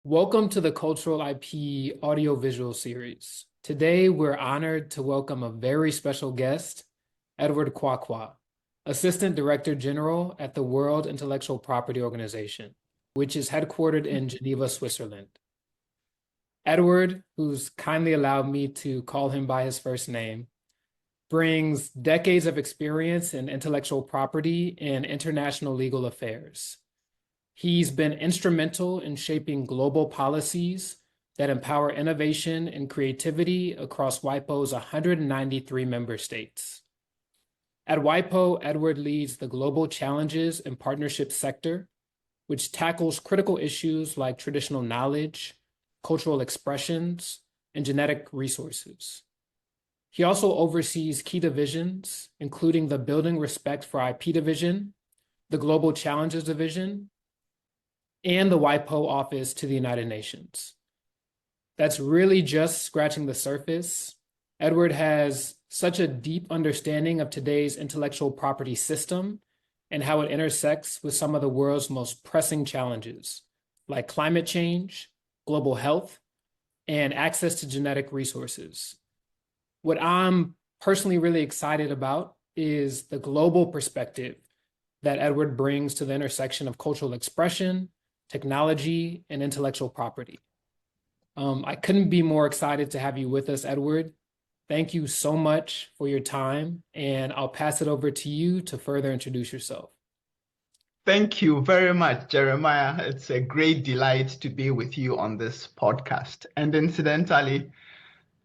Welcome to the Cultural IP audiovisual series. Today, we're honored to welcome a very special guest, Edward Kwakwa, Assistant Director General at the World Intellectual Property Organization, which is headquartered in Geneva, Switzerland. Edward, who's kindly allowed me to call him by his first name, brings decades of experience in intellectual property and international legal affairs. He's been instrumental in shaping global policies that empower innovation and creativity across WIPO's 193 member states. At WIPO, Edward leads the Global Challenges and Partnerships sector, which tackles critical issues like traditional knowledge, cultural expressions, and genetic resources. He also oversees key divisions, including the Building Respect for IP division, the Global Challenges division, and the WIPO office to the United Nations. That's really just scratching the surface. Edward has such a deep understanding of today's intellectual property system and how it intersects with some of the world's most pressing challenges, like climate change, global health, and access to genetic resources. What I'm personally really excited about is the global perspective that Edward brings to the intersection of cultural expression, technology, and intellectual property. I couldn't be more excited to have you with us, Edward. Thank you so much for your time, and I'll pass it over to you to further introduce yourself. Thank you very much, Jeremiah. It's a great delight to be with you on this podcast. And incidentally,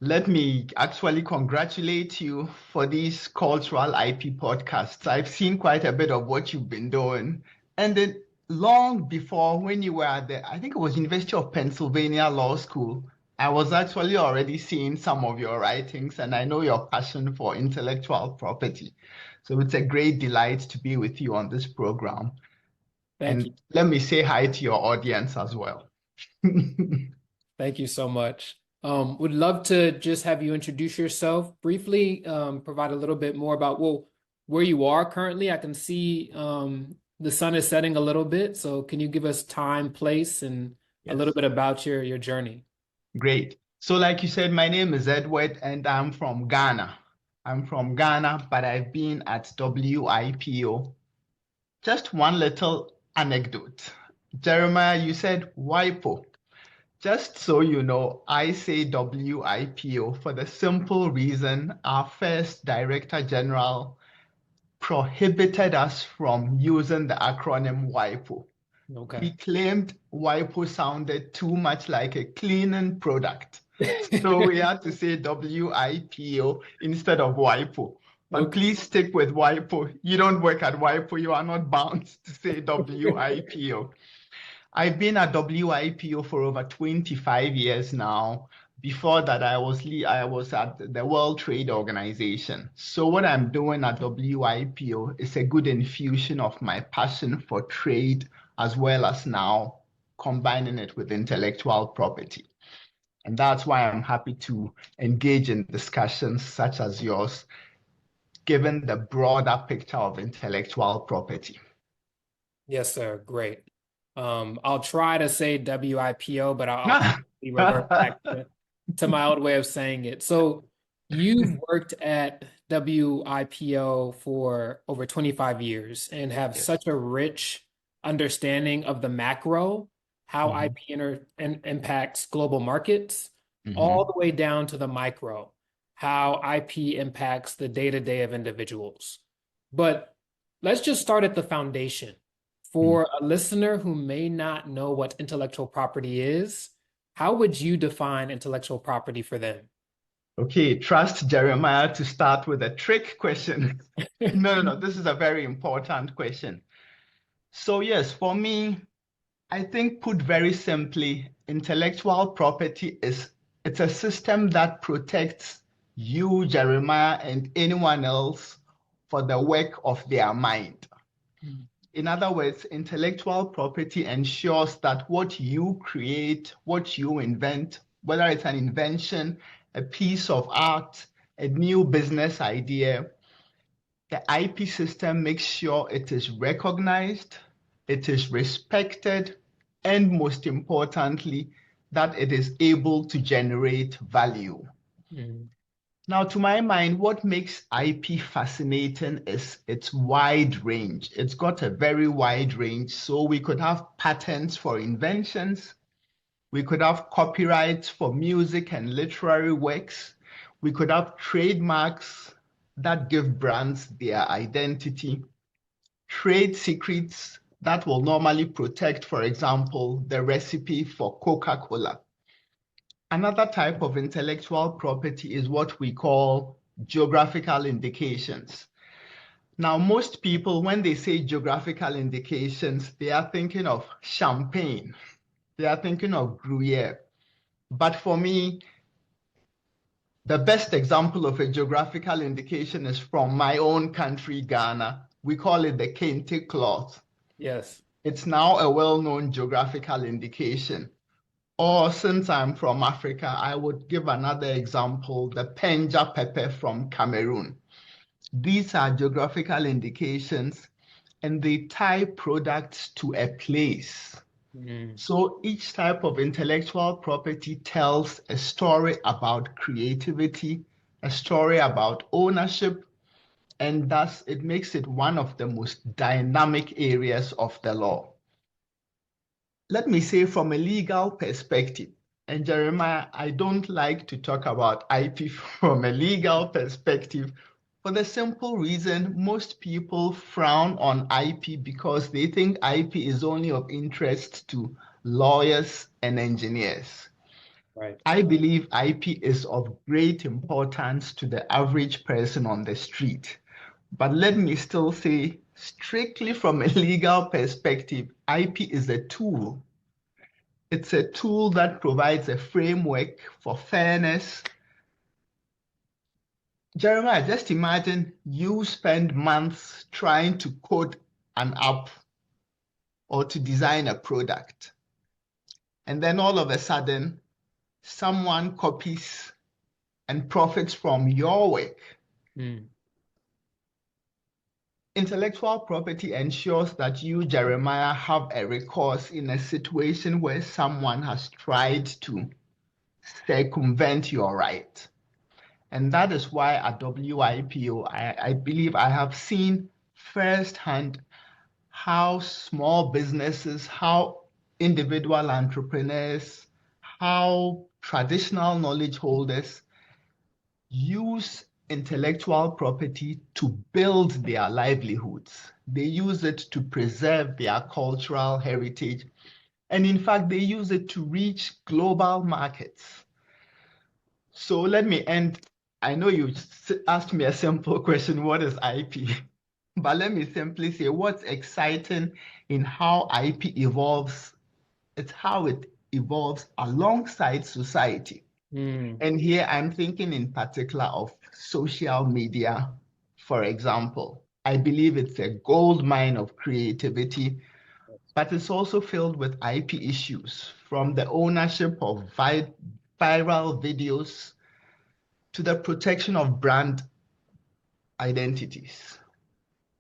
let me actually congratulate you for these cultural IP podcasts. I've seen quite a bit of what you've been doing. And then long before, when you were at I think it was University of Pennsylvania Law School, I was actually already seeing some of your writings, and I know your passion for intellectual property. So it's a great delight to be with you on this program. Thank you. Let me say hi to your audience as well. Thank you so much. Would love to just have you introduce yourself briefly, provide a little bit more about where you are currently. I can see the sun is setting a little bit, so can you give us time, place, and a little bit about your journey? Great. So like you said, my name is Edward, and I'm from Ghana. But I've been at WIPO. Just one little anecdote. Jeremiah, you said WIPO. Just so you know, I say WIPO for the simple reason our first Director General prohibited us from using the acronym WIPO. Okay. He claimed WIPO sounded too much like a cleaning product. So we had to say WIPO instead of WIPO. But please stick with WIPO. You don't work at WIPO. You are not bound to say WIPO. I've been at WIPO for over 25 years now. Before that, I was at the World Trade Organization. So what I'm doing at WIPO is a good infusion of my passion for trade, as well as now combining it with intellectual property. And that's why I'm happy to engage in discussions such as yours, given the broader picture of intellectual property. Yes, sir. Great. I'll try to say WIPO, but I'll revert back to my old way of saying it. So you've worked at WIPO for over 25 years and have such a rich understanding of the macro, how IP impacts global markets, all the way down to the micro, how IP impacts the day-to-day of individuals. But let's just start at the foundation. For a listener who may not know what intellectual property is, how would you define intellectual property for them? Okay, trust Jeremiah to start with a trick question. No, this is a very important question. So yes, for me, I think put very simply, intellectual property it's a system that protects you, Jeremiah, and anyone else for the work of their mind. In other words, intellectual property ensures that what you create, what you invent, whether it's an invention, a piece of art, a new business idea, the IP system makes sure it is recognized, it is respected, and most importantly, that it is able to generate value. Mm. Now, to my mind, what makes IP fascinating is its wide range. It's got a very wide range. So we could have patents for inventions. We could have copyrights for music and literary works. We could have trademarks that give brands their identity. Trade secrets that will normally protect, for example, the recipe for Coca-Cola. Another type of intellectual property is what we call geographical indications. Now, most people, when they say geographical indications, they are thinking of champagne, they are thinking of Gruyere. But for me, the best example of a geographical indication is from my own country, Ghana. We call it the kente cloth. Yes. It's now a well-known geographical indication. Or since I'm from Africa, I would give another example, the Penja pepper from Cameroon. These are geographical indications and they tie products to a place. Mm. So each type of intellectual property tells a story about creativity, a story about ownership, and thus it makes it one of the most dynamic areas of the law. Let me say from a legal perspective, and Jeremiah, I don't like to talk about IP from a legal perspective for the simple reason most people frown on IP because they think IP is only of interest to lawyers and engineers. Right. I believe IP is of great importance to the average person on the street. But let me still say, strictly from a legal perspective, IP is a tool. It's a tool that provides a framework for fairness. Jeremiah, just imagine you spend months trying to code an app or to design a product. And then all of a sudden, someone copies and profits from your work. Mm. Intellectual property ensures that you, Jeremiah, have a recourse in a situation where someone has tried to circumvent your right. And that is why at WIPO, I believe I have seen firsthand how small businesses, how individual entrepreneurs, how traditional knowledge holders use intellectual property to build their livelihoods. They use it to preserve their cultural heritage. And in fact, they use it to reach global markets. So let me end. I know you asked me a simple question, what is IP? But let me simply say what's exciting in how IP evolves, it's how it evolves alongside society. Mm. And here I'm thinking in particular of social media, for example. I believe it's a gold mine of creativity, but it's also filled with IP issues from the ownership of viral videos to the protection of brand identities.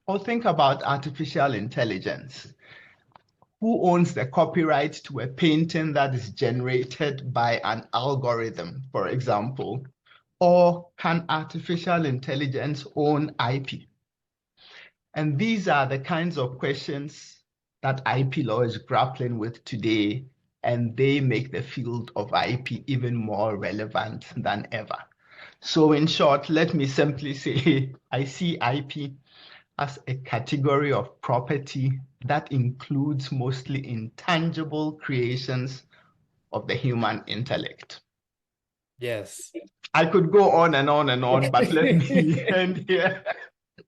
Or think about artificial intelligence. Who owns the copyright to a painting that is generated by an algorithm, for example? Or can artificial intelligence own IP? And these are the kinds of questions that IP law is grappling with today, and they make the field of IP even more relevant than ever. So in short, let me simply say, I see IP as a category of property that includes mostly intangible creations of the human intellect. Yes. I could go on and on and on, but let me end here.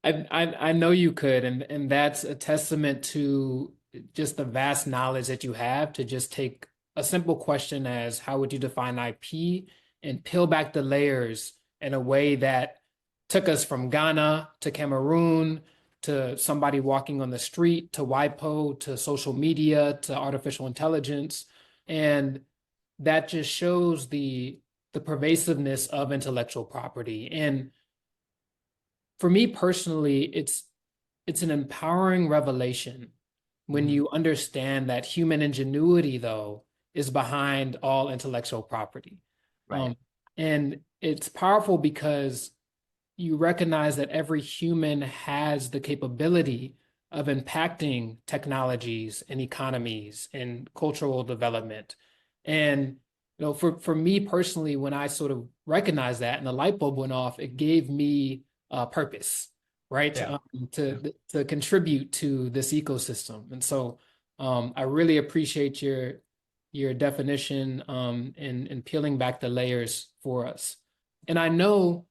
I know you could, and that's a testament to just the vast knowledge that you have to just take a simple question as how would you define IP and peel back the layers in a way that took us from Ghana to Cameroon to somebody walking on the street to WIPO to social media to artificial intelligence. And that just shows the pervasiveness of intellectual property. And for me personally, it's an empowering revelation when you understand that human ingenuity, though, is behind all intellectual property. Right. And it's powerful because you recognize that every human has the capability of impacting technologies and economies and cultural development. And for me personally, when I sort of recognized that and the light bulb went off, it gave me purpose, right? Yeah. To contribute to this ecosystem. And so I really appreciate your definition and peeling back the layers for us. And I know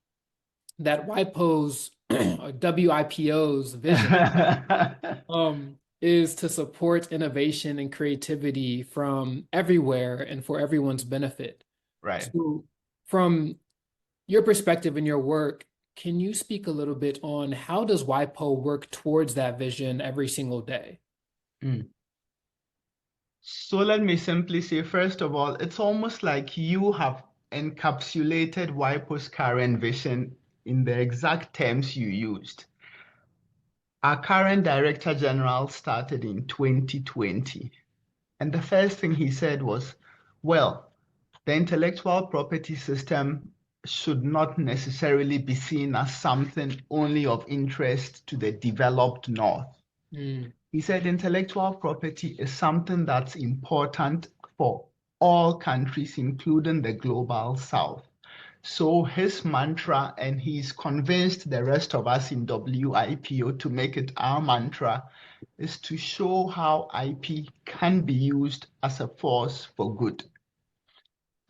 that WIPO's or WIPO's vision is to support innovation and creativity from everywhere and for everyone's benefit. Right. So, from your perspective and your work, can you speak a little bit on how does WIPO work towards that vision every single day? Mm. So let me simply say, first of all, it's almost like you have encapsulated WIPO's current vision in the exact terms you used. Our current Director General started in 2020, and the first thing he said was, well, the intellectual property system should not necessarily be seen as something only of interest to the developed North. Mm, He said intellectual property is something that's important for all countries, including the global South. So his mantra, and he's convinced the rest of us in WIPO to make it our mantra, is to show how IP can be used as a force for good.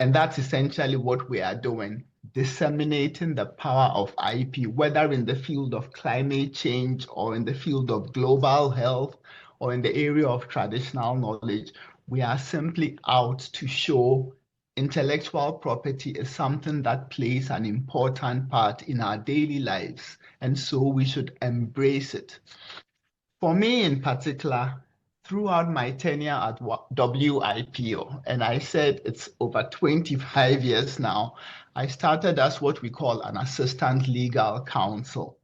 And that's essentially what we are doing, disseminating the power of IP, whether in the field of climate change or in the field of global health or in the area of traditional knowledge. We are simply out to show intellectual property is something that plays an important part in our daily lives. And so we should embrace it. For me in particular, throughout my tenure at WIPO, and I said it's over 25 years now, I started as what we call an assistant legal counsel.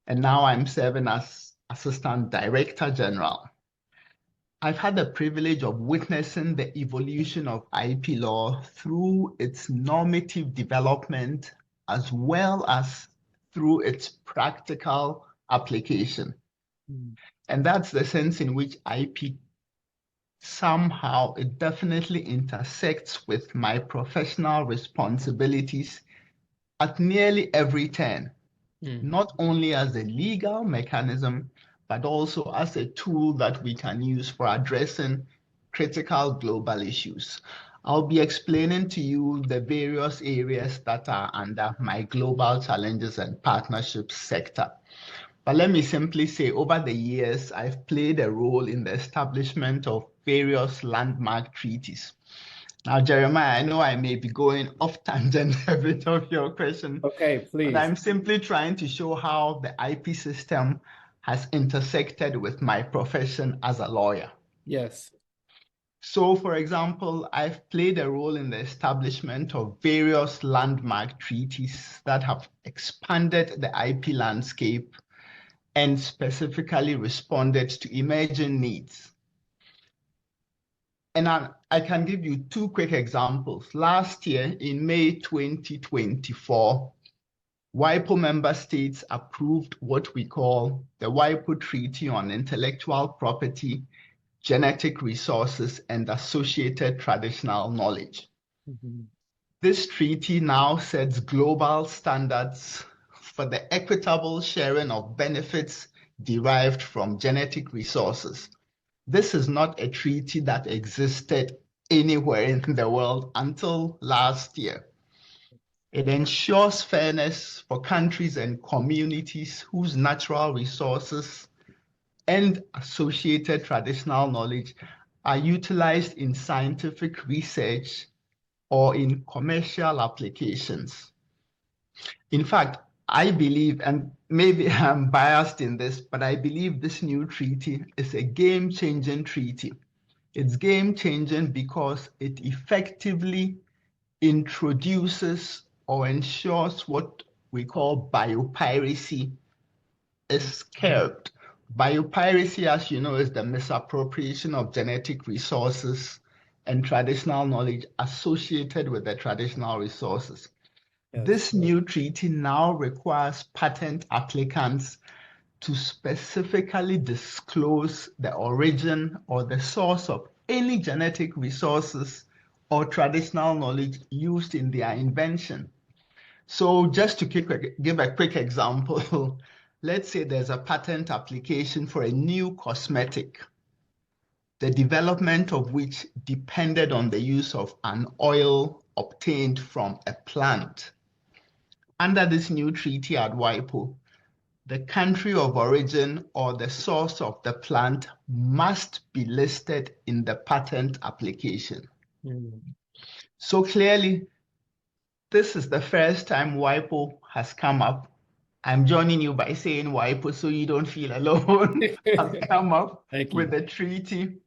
And now I'm serving as assistant director general. I've had the privilege of witnessing the evolution of IP law through its normative development as well as through its practical application. mm, And that's the sense in which IP somehow it definitely intersects with my professional responsibilities at nearly every turn, mm, not only as a legal mechanism, but also as a tool that we can use for addressing critical global issues. I'll be explaining to you the various areas that are under my global challenges and partnerships sector. But let me simply say, over the years, I've played a role in the establishment of various landmark treaties. Now, Jeremiah, I know I may be going off tangent a bit of your question, okay, but please. I'm simply trying to show how the IP system has intersected with my profession as a lawyer. Yes. So, for example, I've played a role in the establishment of various landmark treaties that have expanded the IP landscape and specifically responded to emerging needs. And I can give you two quick examples. Last year, in May 2024, WIPO member states approved what we call the WIPO Treaty on Intellectual Property, Genetic Resources, and Associated Traditional Knowledge. Mhm. This treaty now sets global standards for the equitable sharing of benefits derived from genetic resources. This is not a treaty that existed anywhere in the world until last year. It ensures fairness for countries and communities whose natural resources and associated traditional knowledge are utilized in scientific research or in commercial applications. In fact, I believe, and maybe I'm biased in this, but I believe this new treaty is a game-changing treaty. It's game-changing because it effectively introduces or ensures what we call biopiracy is curbed. Biopiracy, as you know, is the misappropriation of genetic resources and traditional knowledge associated with the traditional resources. Yes. This new treaty now requires patent applicants to specifically disclose the origin or the source of any genetic resources or traditional knowledge used in their invention. So just to give a quick example, let's say there's a patent application for a new cosmetic, the development of which depended on the use of an oil obtained from a plant. Under this new treaty at WIPO, the country of origin or the source of the plant must be listed in the patent application. Mm. So clearly, this is the first time WIPO has come up. I'm joining you by saying WIPO so you don't feel alone. Has come up Thank with you. a treaty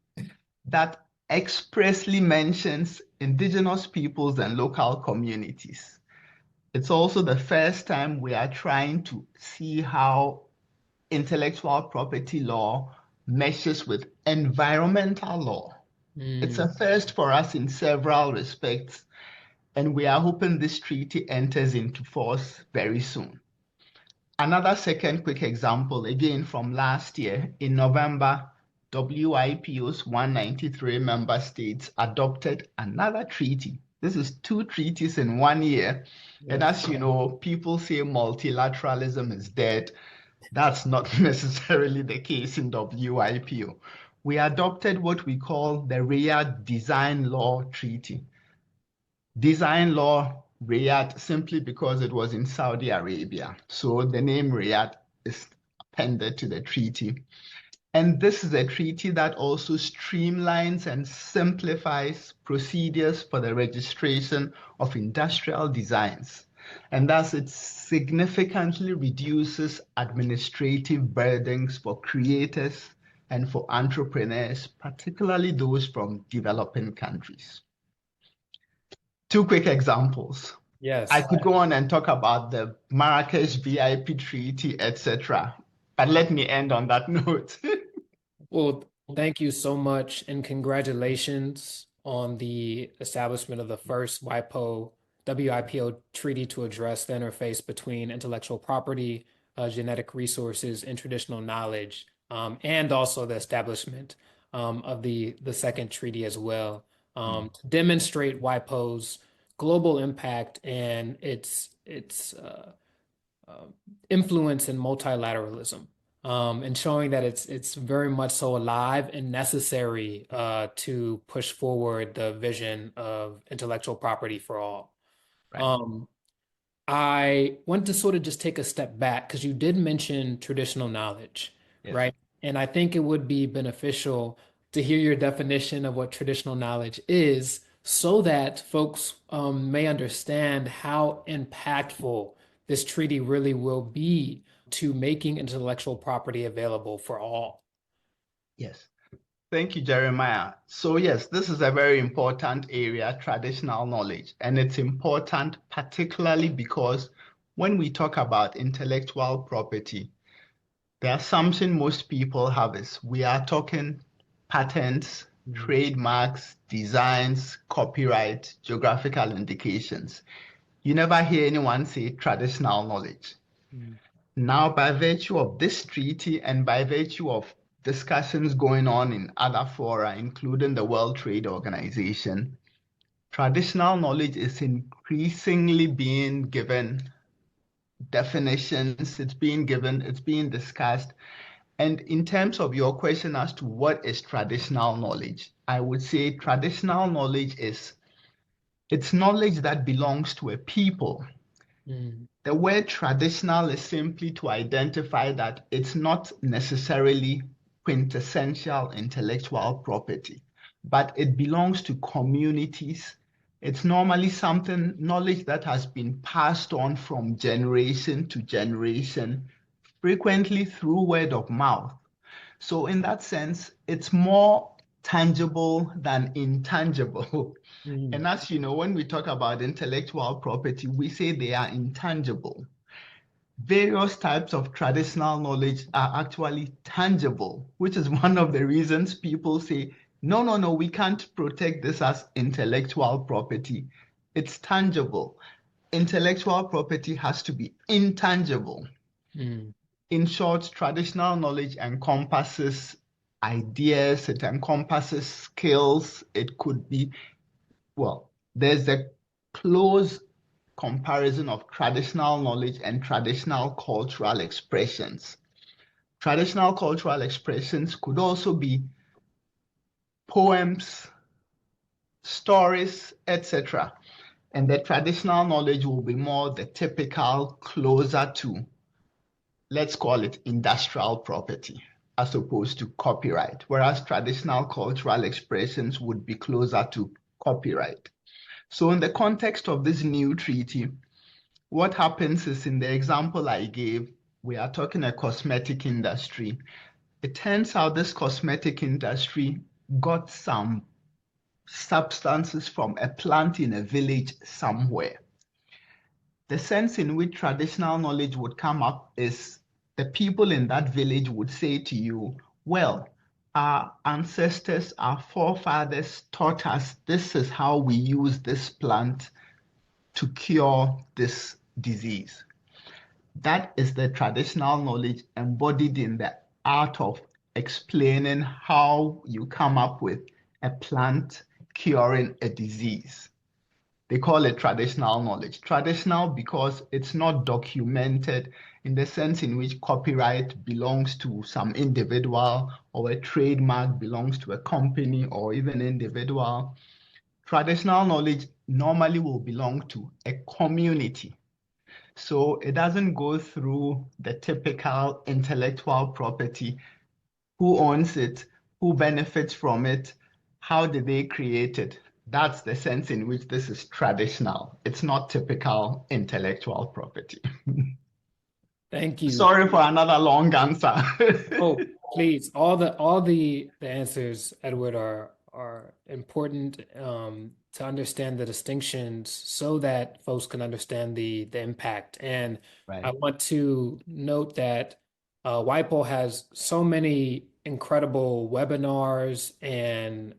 that expressly mentions indigenous peoples and local communities. It's also the first time we are trying to see how intellectual property law meshes with environmental law. It's a Mm. first for us in several respects, and we are hoping this treaty enters into force very soon. Another second quick example, again from last year, in November, WIPO's 193 member states adopted another treaty. This is two treaties in 1 year. And Yes. as you know, people say multilateralism is dead. That's not necessarily the case in WIPO. We adopted what we call the Riyadh Design Law Treaty. Design law Riyadh simply because it was in Saudi Arabia. So the name Riyadh is appended to the treaty. And this is a treaty that also streamlines and simplifies procedures for the registration of industrial designs. And thus it significantly reduces administrative burdens for creators and for entrepreneurs, particularly those from developing countries. Two quick examples. I Yes. could go on and talk about the Marrakesh VIP Treaty, etc. But let me end on that note. Well, thank you so much and congratulations on the establishment of the first WIPO treaty to address the interface between intellectual property, genetic resources, and traditional knowledge, and also the establishment of the second treaty as well, to demonstrate WIPO's global impact and its um, influence in multilateralism, and showing that it's very much so alive and necessary to push forward the vision of intellectual property for all. Right. Um, I want to sort of just take a step back because you did mention traditional knowledge, Yes. right? And I think it would be beneficial to hear your definition of what traditional knowledge is so that folks may understand how impactful this treaty really will be to making intellectual property available for all. Yes. Thank you, Jeremiah. So yes, this is a very important area, traditional knowledge, and it's important particularly because when we talk about intellectual property, the assumption most people have is we are talking patents, Mm, trademarks, designs, copyright, geographical indications. You never hear anyone say traditional knowledge. mm, Now, by virtue of this treaty and by virtue of discussions going on in other fora, including the World Trade Organization, traditional knowledge is increasingly being given definitions, it's being discussed. And in terms of your question as to what is traditional knowledge, I would say traditional knowledge is it's knowledge that belongs to a people. mm, The word traditional is simply to identify that it's not necessarily quintessential intellectual property, but it belongs to communities. It's normally something, knowledge that has been passed on from generation to generation, frequently through word of mouth. So, in that sense, it's more tangible than intangible. mm, And as you know, when we talk about intellectual property, we say they are intangible. various types of traditional knowledge are actually tangible, which is one of the reasons people say, no, no, no, we can't protect this as intellectual property. It's tangible. Intellectual property has to be intangible. Mm. In short, traditional knowledge encompasses ideas, it encompasses skills, it could be, well, there's a close comparison of traditional knowledge and traditional cultural expressions. Traditional cultural expressions could also be poems, stories, etc. And the traditional knowledge will be more the typical, closer to, let's call it industrial property, as opposed to copyright, whereas traditional cultural expressions would be closer to copyright. So in the context of this new treaty, what happens is in the example I gave, we are talking a cosmetic industry. It turns out this cosmetic industry got some substances from a plant in a village somewhere. The sense in which traditional knowledge would come up is the people in that village would say to you, well, our ancestors, our forefathers taught us this is how we use this plant to cure this disease. That is the traditional knowledge embodied in the art of explaining how you come up with a plant curing a disease. They call it traditional knowledge. Traditional because it's not documented in the sense in which copyright belongs to some individual or a trademark belongs to a company or even individual. Traditional knowledge normally will belong to a community. So it doesn't go through the typical intellectual property. Who owns it? Who benefits from it? How did they create it? That's the sense in which this is traditional. It's not typical intellectual property. Thank you. Sorry for another long answer. Oh, please. All the answers, Edward, are important to understand the distinctions so that folks can understand the impact. And I Right. want to note that WIPO has so many incredible webinars and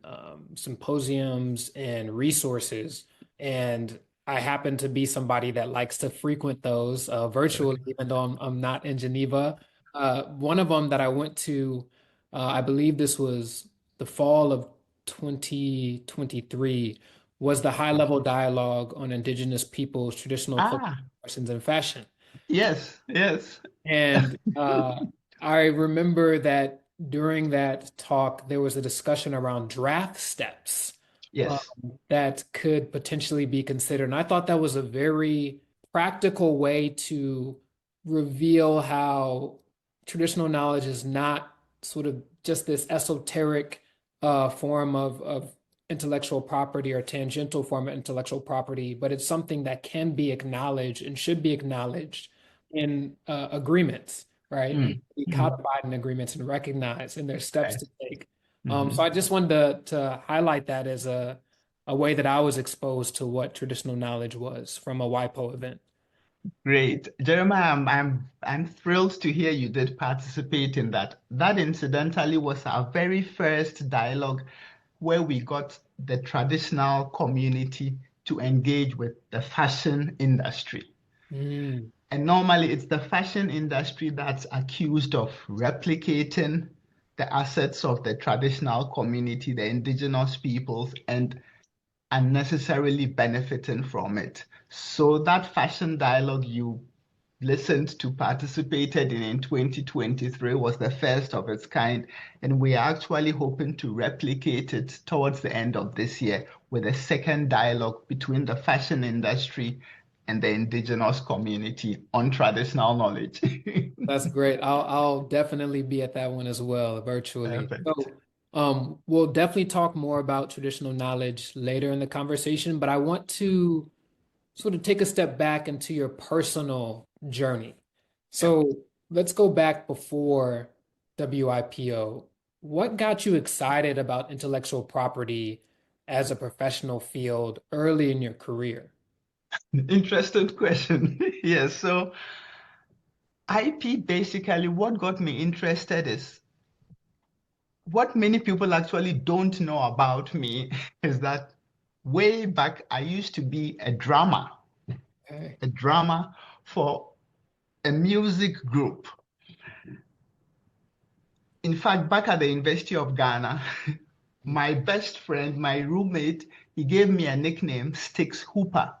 symposiums and resources. And I happen to be somebody that likes to frequent those virtually, Okay. even though I'm not in Geneva. One of them that I went to, I believe this was the fall of 2023, was the high-level dialogue on Indigenous peoples' traditional clothing, Ah, fashions, and fashion. yes, yes, And I remember that during that talk, there was a discussion around draft steps um, yes. that could potentially be considered. And I thought that was a very practical way to reveal how traditional knowledge is not sort of just this esoteric form of intellectual property or tangential form of intellectual property, but it's something that can be acknowledged and should be acknowledged in agreements, right? And Mm, be mm, codified in agreements and recognized, and there's steps right. to take. So Mhm. I just wanted to highlight that as a way that I was exposed to what traditional knowledge was from a WIPO event. Great. Jeremiah, I'm thrilled to hear you did participate in that. That incidentally was our very first dialogue where we got the traditional community to engage with the fashion industry. Mm, And normally it's the fashion industry that's accused of replicating the assets of the traditional community, the indigenous peoples, and unnecessarily benefiting from it. So that fashion dialogue you listened to, participated in 2023 was the first of its kind, and we are actually hoping to replicate it towards the end of this year with a second dialogue between the fashion industry and the indigenous community on traditional knowledge. that's great. I'll definitely be at that one as well, virtually. Perfect. So we'll definitely talk more about traditional knowledge later in the conversation, but I want to sort of take a step back into your personal journey. Yeah. So let's go back before WIPO. What got you excited about intellectual property as a professional field early in your career? Interesting question. Yes, so IP, basically, what got me interested is what many people actually don't know about me is that way back, I used to be Okay. a drummer for a music group. In fact, back at the University of Ghana, my best friend, my roommate, he gave me a nickname, Sticks Hooper.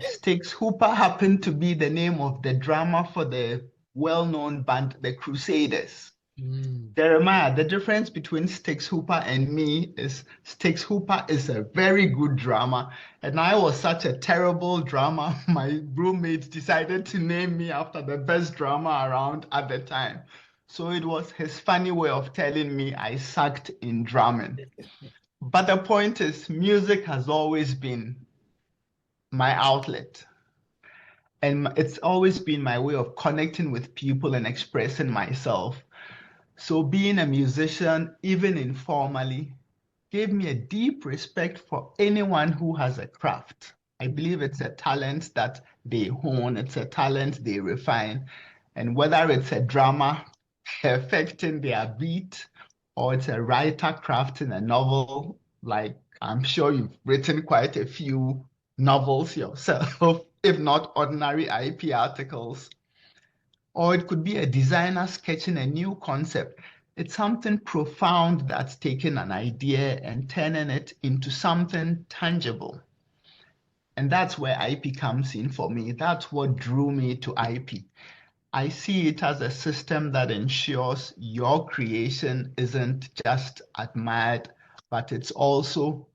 Sticks Hooper happened to be the name of the drummer for the well-known band, the Crusaders. Mm. Jeremiah, the difference between Sticks Hooper and me is Sticks Hooper is a very good drummer, and I was such a terrible drummer. My roommate decided to name me after the best drummer around at the time. So it was his funny way of telling me I sucked in drumming. But the point is, music has always been my outlet, and it's always been my way of connecting with people and expressing myself. So being a musician, even informally, gave me a deep respect for anyone who has a craft. I believe it's a talent that they hone, it's a talent they refine. And whether it's a drummer perfecting their beat or it's a writer crafting a novel, like I'm sure you've written quite a few novels yourself, if not ordinary IP articles, or it could be a designer sketching a new concept. It's something profound that's taking an idea and turning it into something tangible. And that's where IP comes in for me. That's what drew me to IP. I see it as a system that ensures your creation isn't just admired, but it's also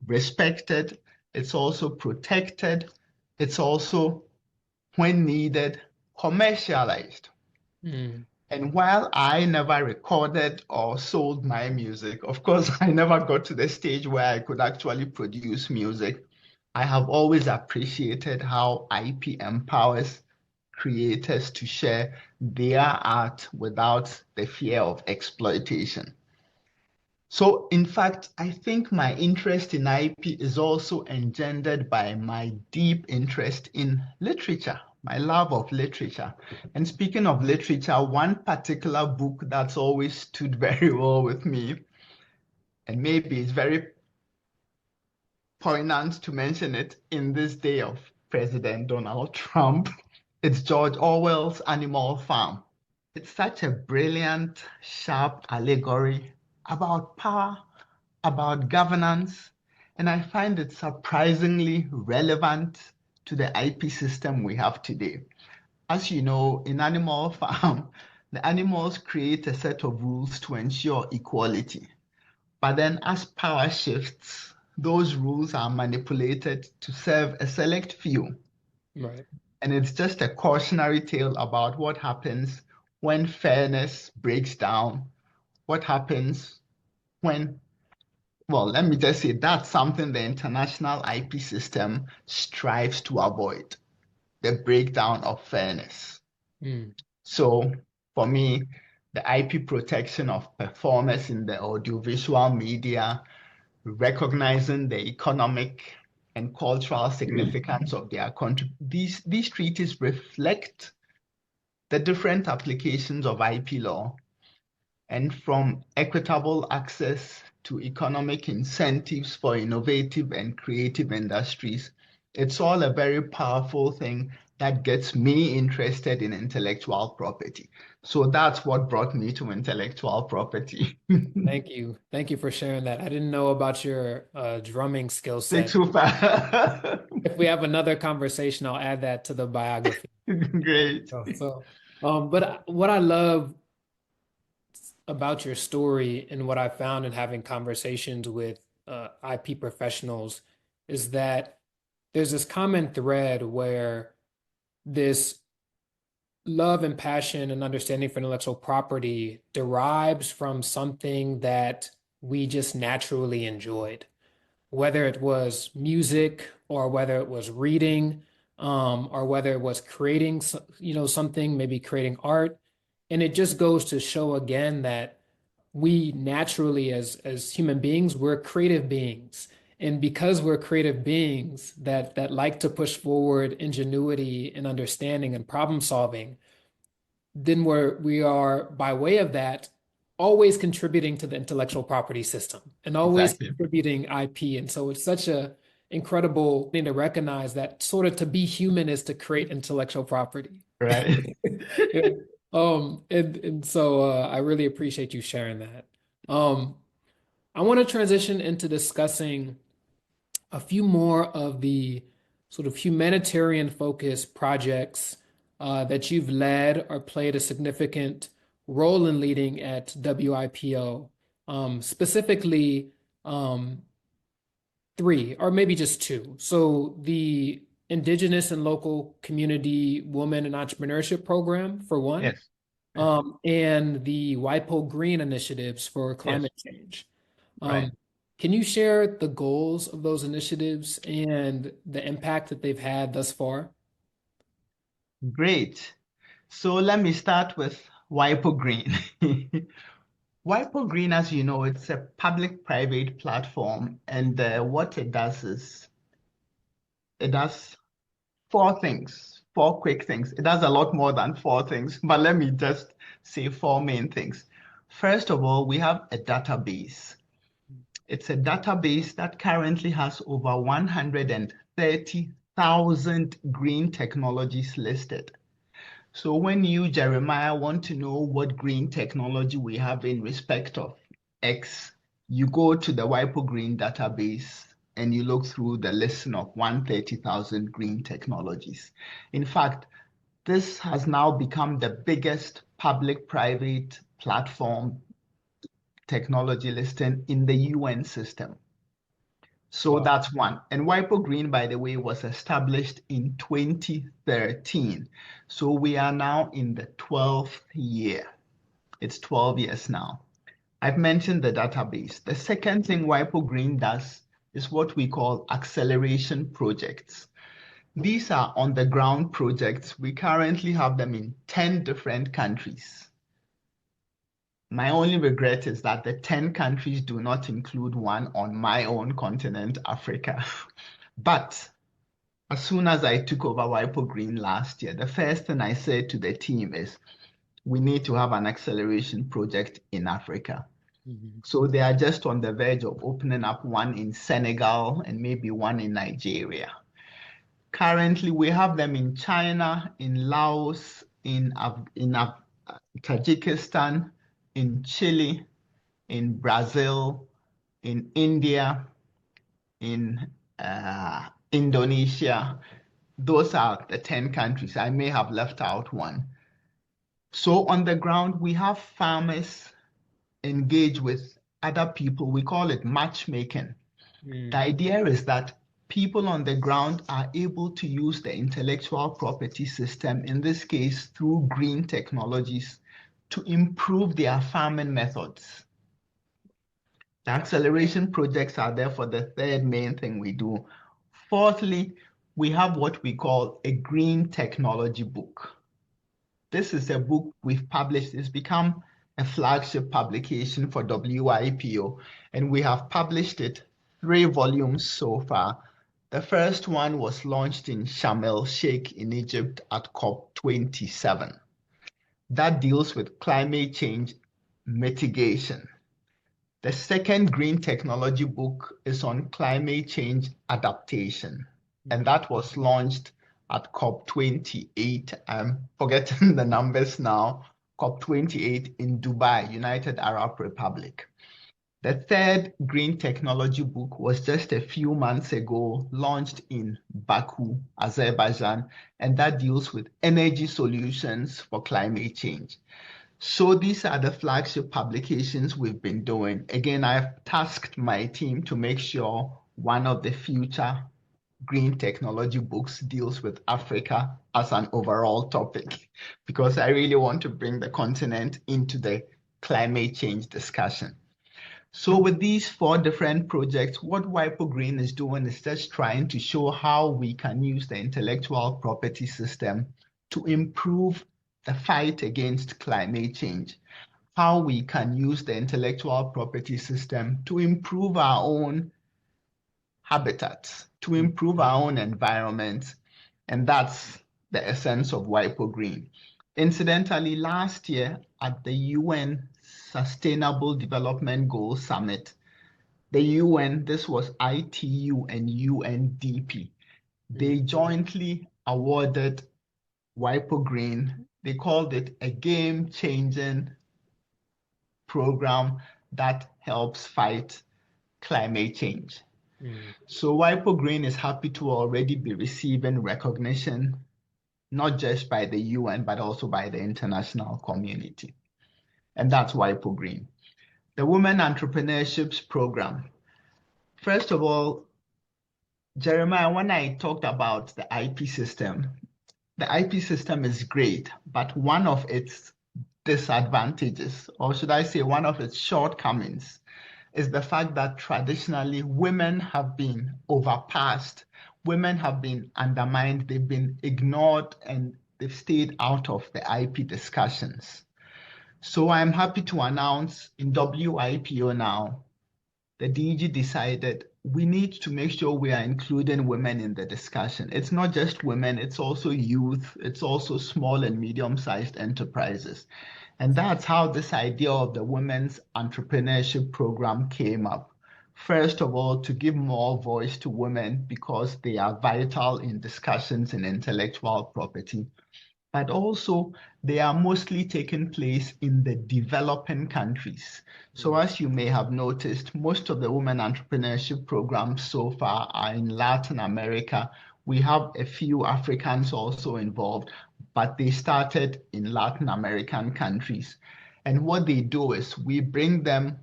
respected, it's also protected, it's also, when needed, commercialized. Mm. And while I never recorded or sold my music, of course, I never got to the stage where I could actually produce music. I have always appreciated how IP empowers creators to share their art without the fear of exploitation. So, in fact, I think my interest in IP is also engendered by my deep interest in literature, my love of literature. And speaking of literature, one particular book that's always stood very well with me, and maybe it's very poignant to mention it in this day of President Donald Trump, it's George Orwell's Animal Farm. It's such a brilliant, sharp allegory about power, about governance, and I find it surprisingly relevant to the IP system we have today. As you know, in Animal Farm, the animals create a set of rules to ensure equality. But then, as power shifts, those rules are manipulated to serve a select few. Right. And it's just a cautionary tale about what happens when fairness breaks down, what happens when, well, let me just say that's something the international IP system strives to avoid, the breakdown of fairness. Mm. So for me, the IP protection of performers in the audiovisual media, recognizing the economic and cultural significance of their country, these treaties reflect the different applications of IP law, and from equitable access to economic incentives for innovative and creative industries. It's all a very powerful thing that gets me interested in intellectual property. So that's what brought me to intellectual property. Thank you. Thank you for sharing that. I didn't know about your drumming skill Thanks, set. super. If we have another conversation, I'll add that to the biography. Great. But what I love about your story and what I found in having conversations with IP professionals is that there's this common thread where this love and passion and understanding for intellectual property derives from something that we just naturally enjoyed, whether it was music or whether it was reading, or whether it was creating, something, maybe creating art. And it just goes to show again that we naturally, as human beings, we're creative beings. And because we're creative beings that like to push forward ingenuity and understanding and problem solving, then we are by way of that always contributing to the intellectual property system and always Exactly. contributing IP. And so it's such a incredible thing to recognize that sort of to be human is to create intellectual property. Right. Yeah. And so I really appreciate you sharing that. I want to transition into discussing a few more of the sort of humanitarian focused projects that you've led or played a significant role in leading at WIPO. Specifically, um, three or maybe just two. So the Indigenous and Local Community Women and Entrepreneurship Program for one, Yes. Yes. and the WIPO Green initiatives for Yes. climate change. Right. Um, can you share the goals of those initiatives and the impact that they've had thus far? Great. So let me start with WIPO Green. WIPO Green, as you know, it's a public-private platform, and what it does is it does four things, four quick things. It does a lot more than four things, but let me just say four main things. First of all, we have a database. It's a database that currently has over 130,000 green technologies listed. So when you, Jeremiah, want to know what green technology we have in respect of X, you go to the WIPO Green database and you look through the listing of 130,000 green technologies. In fact, this has now become the biggest public-private platform technology listing in the UN system. So Wow. that's one. And WIPO Green, by the way, was established in 2013. So we are now in the 12th year. It's 12 years now. I've mentioned the database. The second thing WIPO Green does is what we call acceleration projects. These are on the ground projects. We currently have them in 10 different countries. My only regret is that the 10 countries do not include one on my own continent, Africa. But as soon as I took over WIPO Green last year, the first thing I said to the team is we need to have an acceleration project in Africa. Mhm. So they are just on the verge of opening up one in Senegal and maybe one in Nigeria. Currently, we have them in China, in Laos, in Tajikistan, in Chile, in Brazil, in India, in Indonesia. Those are the 10 countries. I may have left out one. So on the ground, we have farmers engage with other people. We call it matchmaking. The Mm. idea is that people on the ground are able to use the intellectual property system, in this case, through green technologies, to improve their farming methods. The acceleration projects are therefore the third main thing we do. Fourthly, we have what we call a green technology book. This is a book we've published. It's become a flagship publication for WIPO, and we have published it 3 volumes so far. The first one was launched in Sharm el-Sheikh in Egypt at COP27. That deals with climate change mitigation. The second green technology book is on climate change adaptation, and that was launched at COP28. I'm forgetting the numbers now. COP28 in Dubai, United Arab Republic. The third green technology book was just a few months ago launched in Baku, Azerbaijan, and that deals with energy solutions for climate change. So these are the flagship publications we've been doing. Again, I've tasked my team to make sure one of the future green technology books deals with Africa as an overall topic, because I really want to bring the continent into the climate change discussion. So with these 4 different projects, what WIPO Green is doing is just trying to show how we can use the intellectual property system to improve the fight against climate change, how we can use the intellectual property system to improve our own habitats, to improve our own environment. And that's the essence of WIPO Green. Incidentally, last year at the UN Sustainable Development Goals Summit, the UN, this was ITU and UNDP, they jointly awarded WIPO Green, they called it a game-changing program that helps fight climate change. So WIPO Green is happy to already be receiving recognition, not just by the UN, but also by the international community. And that's WIPO Green. The Women Entrepreneurships Program. First of all, Jeremiah, when I talked about the IP system, the IP system is great, but one of its disadvantages, or should I say one of its shortcomings, is the fact that traditionally women have been overpassed, women have been undermined, they've been ignored, and they've stayed out of the IP discussions. So I'm happy to announce in WIPO now, the DG decided we need to make sure we are including women in the discussion. It's not just women, it's also youth, it's also small and medium-sized enterprises. And that's how this idea of the Women's Entrepreneurship Program came up. First of all, to give more voice to women because they are vital in discussions in intellectual property, but also they are mostly taking place in the developing countries. So as you may have noticed, most of the women entrepreneurship programs so far are in Latin America. We have a few Africans also involved, but they started in Latin American countries. And what they do is we bring them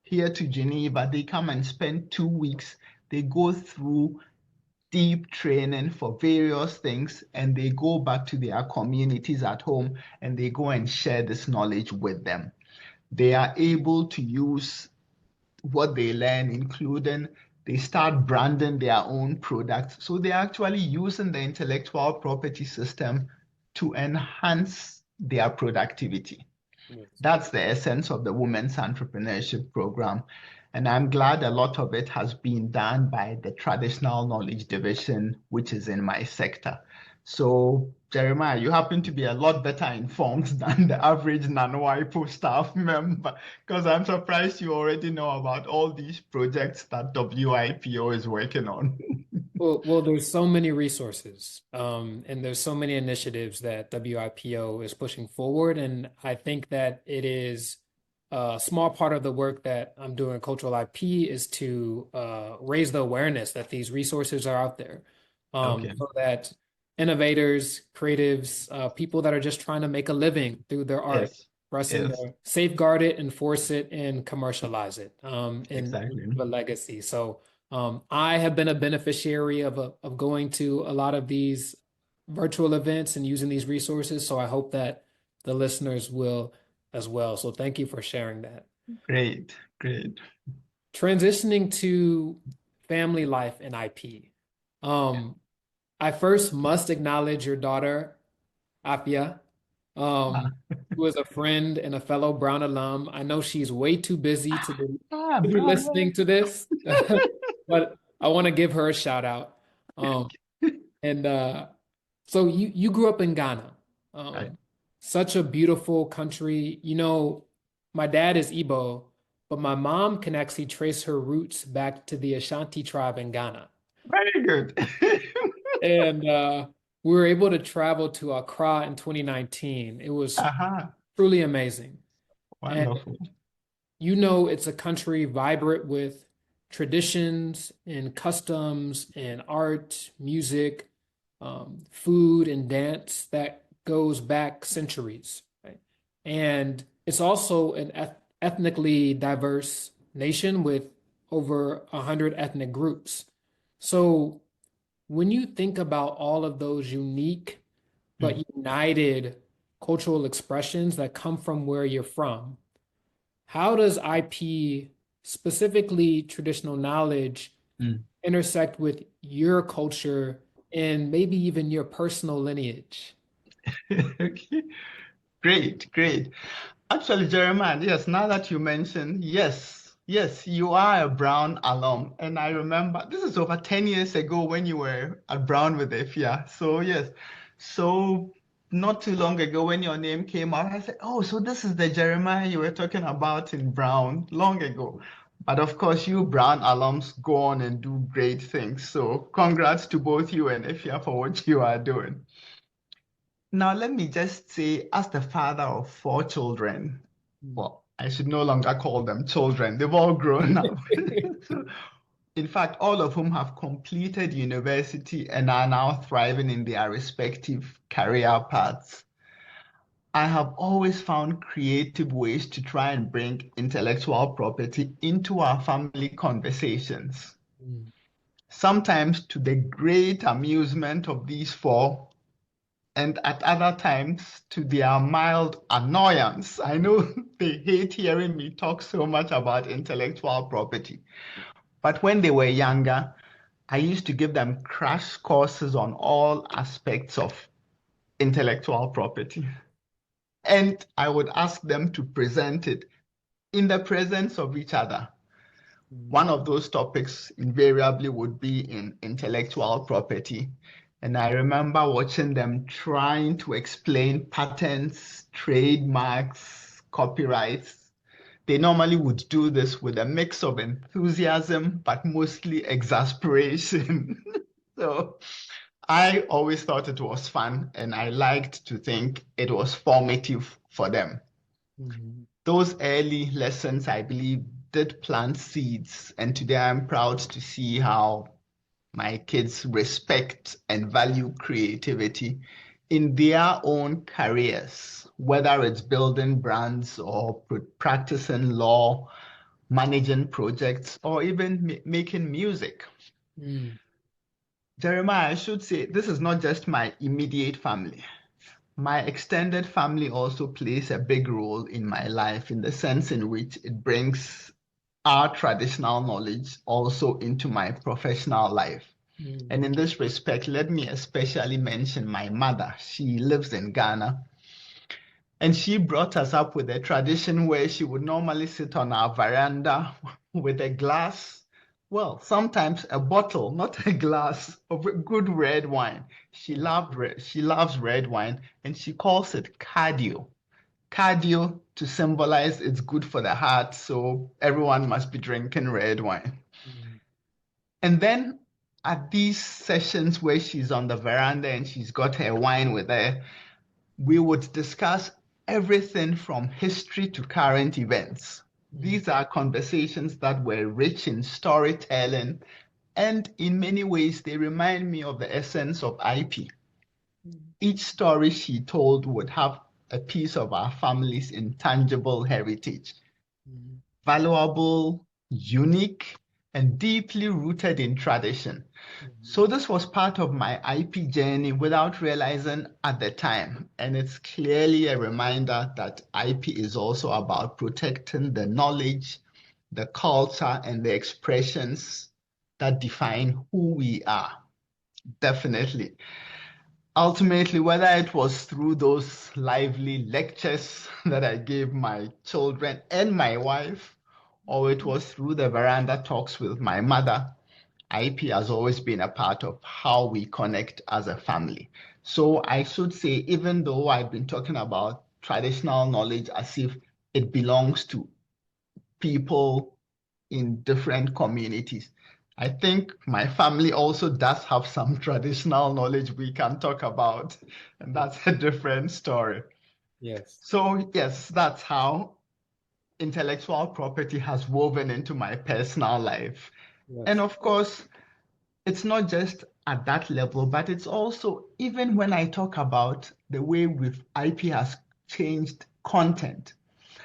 here to Geneva. They come and spend 2 weeks. They go through deep training for various things, and they go back to their communities at home and they go and share this knowledge with them. They are able to use what they learn, including they start branding their own products. So they're actually using the intellectual property system to enhance their productivity. That's the essence of the Women's Entrepreneurship Program. And I'm glad a lot of it has been done by the Traditional Knowledge Division, which is in my sector. So, Jeremiah, you happen to be a lot better informed than the average non-WIPO staff member, because I'm surprised you already know about all these projects that WIPO is working on. Well, there's so many resources, and there's so many initiatives that WIPO is pushing forward, and I think that it is a small part of the work that I'm doing in cultural IP is to raise the awareness that these resources are out there, so that innovators, creatives, people that are just trying to make a living through their art, for us to safeguard it, enforce it, and commercialize it, and leave a legacy. So. I have been a beneficiary of going to a lot of these virtual events and using these resources. So I hope that the listeners will as well. So thank you for sharing that. Great, great. Transitioning to family life and IP. I first must acknowledge your daughter, Afia, who is a friend and a fellow Brown alum. I know she's way too busy to be listening to this. But I want to give her a shout out. And so you grew up in Ghana, such a beautiful country. You know, my dad is Igbo, but my mom can actually trace her roots back to the Ashanti tribe in Ghana. Very good. And we were able to travel to Accra in 2019. It was truly amazing. Wonderful. And you know, it's a country vibrant with traditions and customs and art, music, food and dance that goes back centuries, right? And it's also an ethnically diverse nation with over 100 ethnic groups. So when you think about all of those unique but united cultural expressions that come from where you're from, how does IP, specifically traditional knowledge, intersect with your culture and maybe even your personal lineage? Okay, great, great. Actually, Jeremiah, yes, now that you mentioned, yes, Yes, you are a Brown alum. And I remember this is over 10 years ago when you were at Brown with Efia. So, yes. So, not too long ago when your name came out, I said, oh, so this is the Jeremiah you were talking about in Brown long ago. But of course, you Brown alums go on and do great things. So, congrats to both you and Efia for what you are doing. Now, let me just say, as the father of four children, well, I should no longer call them children. They've all grown up. So, in fact, all of whom have completed university and are now thriving in their respective career paths. I have always found creative ways to try and bring intellectual property into our family conversations. Mm. Sometimes to the great amusement of these four, and at other times to their mild annoyance. I know they hate hearing me talk so much about intellectual property, but when they were younger, I used to give them crash courses on all aspects of intellectual property. And I would ask them to present it in the presence of each other. Mm. One of those topics invariably would be in intellectual property. And I remember watching them trying to explain patents, trademarks, copyrights. They normally would do this with a mix of enthusiasm, but mostly exasperation. So I always thought it was fun, and I liked to think it was formative for them. Mm. Those early lessons, I believe, did plant seeds. And today I'm proud to see how my kids respect and value creativity in their own careers, whether it's building brands or practicing law, managing projects, or even making music. Mm. Jeremiah, I should say, this is not just my immediate family. My extended family also plays a big role in my life in the sense in which it brings our traditional knowledge also into my professional life. Mm. And in this respect, let me especially mention my mother. She lives in Ghana, and she brought us up with a tradition where she would normally sit on our veranda with a glass, well, sometimes a bottle, not a glass, of good red wine. She loves red wine, and she calls it cardio. Cardio to symbolize it's good for the heart, so everyone must be drinking red wine. Mm. And then at these sessions where she's on the veranda and she's got her wine with her, we would discuss everything from history to current events. Mm. These are conversations that were rich in storytelling, and in many ways, they remind me of the essence of IP. Mm. Each story she told would have a piece of our family's intangible heritage, Mm. valuable, unique, and deeply rooted in tradition. Mm. So this was part of my IP journey without realizing at the time. And it's clearly a reminder that IP is also about protecting the knowledge, the culture, and the expressions that define who we are. Definitely. Ultimately, whether it was through those lively lectures that I gave my children and my wife, or it was through the veranda talks with my mother, IP has always been a part of how we connect as a family. So I should say, even though I've been talking about traditional knowledge as if it belongs to people in different communities, I think my family also does have some traditional knowledge we can talk about, and that's a different story. Yes. So, yes, that's how intellectual property has woven into my personal life. And Yes. of course, it's not just at that level, but it's also even when I talk about the way with IP has changed content.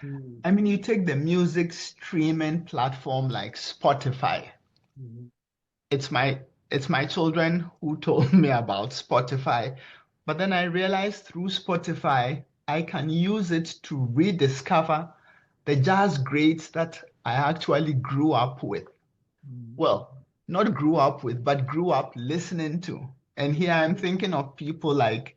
Mm. I mean, you take the music streaming platform like Spotify. Mm. It's my it's my children who told me about Spotify, but then I realized through Spotify I can use it to rediscover the jazz greats that I actually grew up with. Mm. Well, not grew up with, but grew up listening to. And here I'm thinking of people like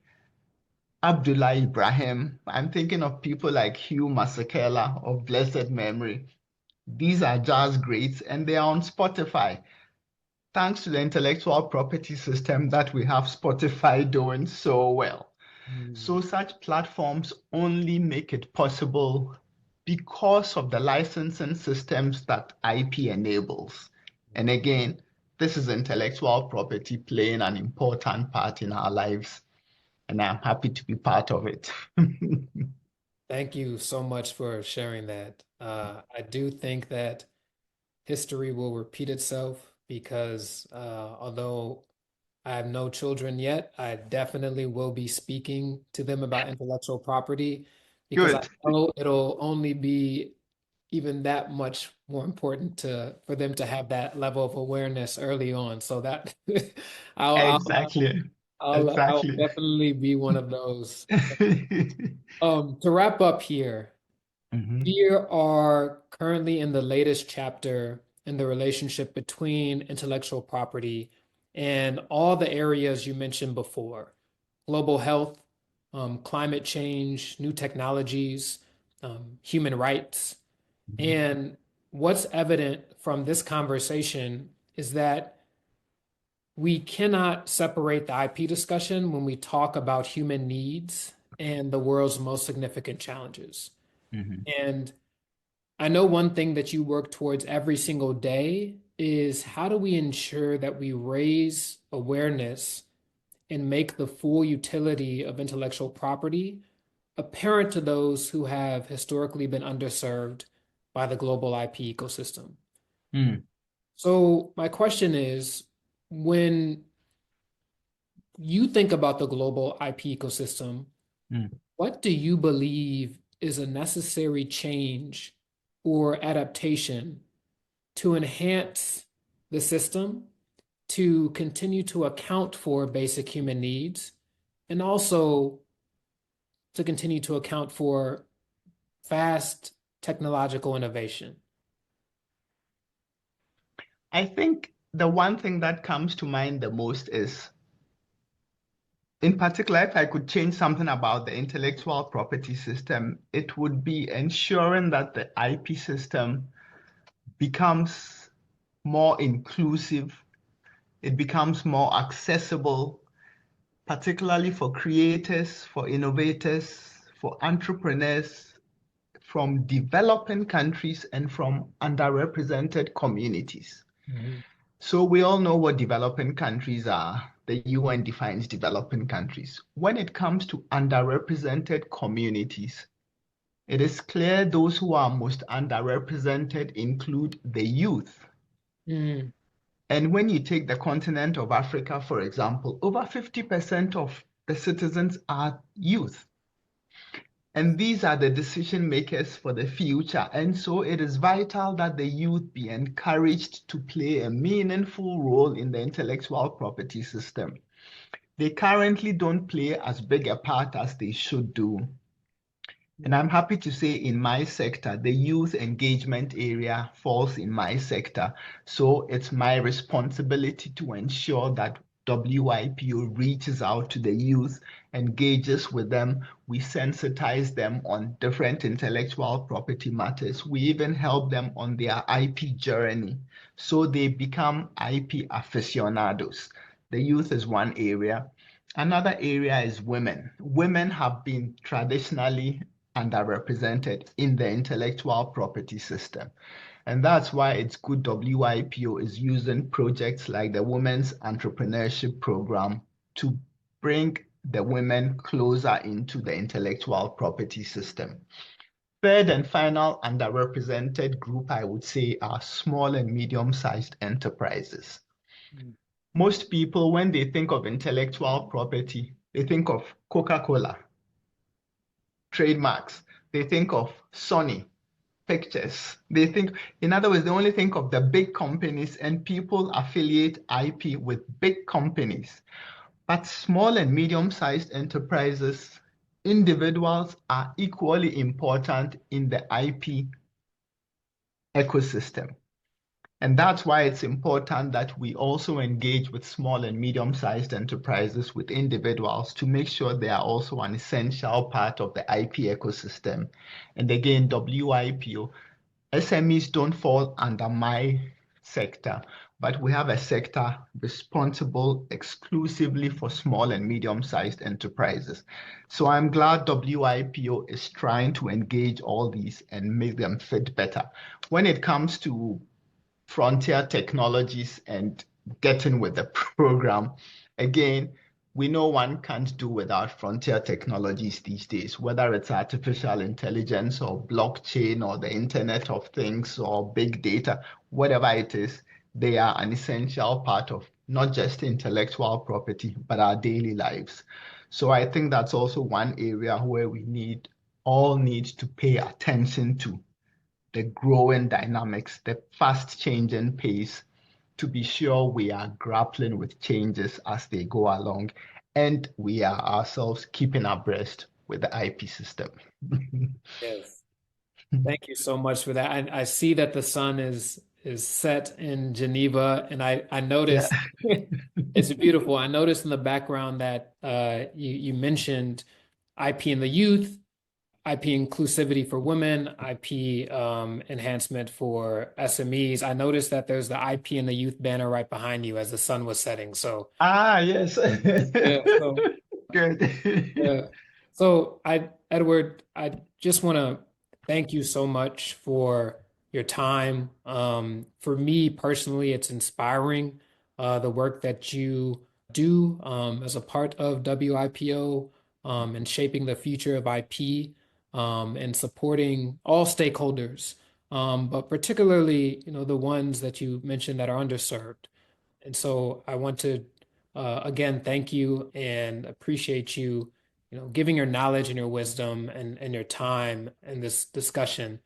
Abdullah Ibrahim. I'm thinking of people like Hugh Masekela of blessed memory. These are jazz greats and they are on Spotify. Thanks to the intellectual property system that we have Spotify doing so well. Mm. So such platforms only make it possible because of the licensing systems that IP enables. And again, this is intellectual property playing an important part in our lives, and I'm happy to be part of it. Thank you so much for sharing that. I do think that history will repeat itself because although I have no children yet, I definitely will be speaking to them about intellectual property because I Good. know it'll only be even that much more important for them to have that level of awareness early on. So that I'll I'll Exactly. I'll Exactly. definitely be one of those. To wrap up here, Mhm, we are currently in the latest chapter in the relationship between intellectual property and all the areas you mentioned before: global health, climate change, new technologies, human rights. mhm, And what's evident from this conversation is that we cannot separate the IP discussion when we talk about human needs and the world's most significant challenges. mhm, And I know one thing that you work towards every single day is how do we ensure that we raise awareness and make the full utility of intellectual property apparent to those who have historically been underserved by the global IP ecosystem. mm, So, my question is, when you think about the global IP ecosystem, mm. what do you believe is a necessary change or adaptation to enhance the system to continue to account for basic human needs and also to continue to account for fast technological innovation? I think the one thing that comes to mind the most is, in particular, if I could change something about the intellectual property system, it would be ensuring that the IP system becomes more inclusive, it becomes more accessible, particularly for creators, for innovators, for entrepreneurs from developing countries and from underrepresented communities. Mhm. So we all know what developing countries are. The UN defines developing countries. When it comes to underrepresented communities, it is clear those who are most underrepresented include the youth. Mm. And when you take the continent of Africa, for example, over 50% of the citizens are youth. And these are the decision makers for the future. And so it is vital that the youth be encouraged to play a meaningful role in the intellectual property system. They currently don't play as big a part as they should do. And I'm happy to say in my sector, the youth engagement area falls in my sector. So it's my responsibility to ensure that WIPO reaches out to the youth, engages with them. We sensitize them on different intellectual property matters. We even help them on their IP journey so they become IP aficionados. The youth is one area. Another area is women. Women have been traditionally underrepresented in the intellectual property system. And that's why it's good WIPO is using projects like the Women's Entrepreneurship Program to bring the women closer into the intellectual property system. Third and final underrepresented group, I would say, are small and medium-sized enterprises. Mm. Most people, when they think of intellectual property, they think of Coca-Cola, trademarks. They think of Sony pictures. They think, in other words, they only think of the big companies, and people affiliate IP with big companies. But small and medium-sized enterprises, individuals are equally important in the IP ecosystem. And that's why it's important that we also engage with small and medium-sized enterprises, with individuals, to make sure they are also an essential part of the IP ecosystem. And again, WIPO SMEs don't fall under my sector, but we have a sector responsible exclusively for small and medium-sized enterprises. So I'm glad WIPO is trying to engage all these and make them fit better. When it comes to frontier technologies and getting with the program, again, we know one can't do without frontier technologies these days, whether it's artificial intelligence or blockchain or the Internet of Things or big data, whatever it is, they are an essential part of not just intellectual property, but our daily lives. So I think that's also one area where we all need to pay attention to the growing dynamics, the fast changing pace, to be sure we are grappling with changes as they go along and we are ourselves keeping abreast with the IP system. Yes. Thank you so much for that. I see that the sun is set in Geneva, and I Yeah. noticed it's beautiful. I noticed in the background that you mentioned IP in the youth, IP inclusivity for women, IP enhancement for SMEs. I noticed that there's the IP in the youth banner right behind you as the sun was setting. So Ah, yes. yeah, so Good. yeah. Edward, I just want to thank you so much for your time. For me personally, it's inspiring the work that you do as a part of WIPO and shaping the future of IP and supporting all stakeholders, but particularly, the ones that you mentioned that are underserved. And so I want to again thank you and appreciate you, giving your knowledge and your wisdom and your time in this discussion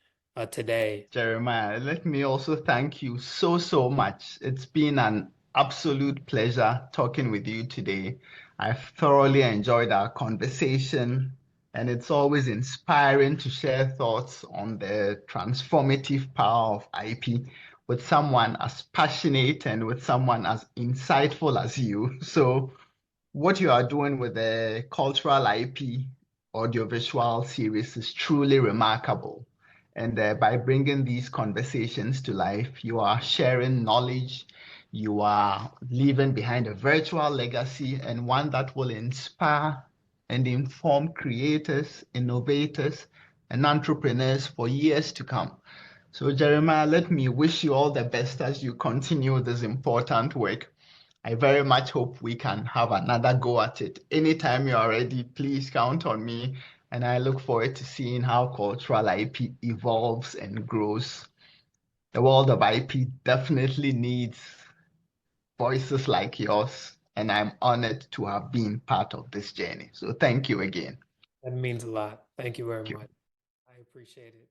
today. Jeremiah, let me also thank you so, so much. It's been an absolute pleasure talking with you today. I've thoroughly enjoyed our conversation, and it's always inspiring to share thoughts on the transformative power of IP with someone as passionate and with someone as insightful as you. So, what you are doing with the cultural IP audiovisual series is truly remarkable. And by bringing these conversations to life, you are sharing knowledge, you are leaving behind a virtual legacy and one that will inspire and inform creators, innovators, and entrepreneurs for years to come. So, Jeremiah, let me wish you all the best as you continue this important work. I very much hope we can have another go at it. Anytime you are ready, please count on me. And I look forward to seeing how cultural IP evolves and grows. The world of IP definitely needs voices like yours. And I'm honored to have been part of this journey. So thank you again. That means a lot. Thank you very Thank you. much. I appreciate it.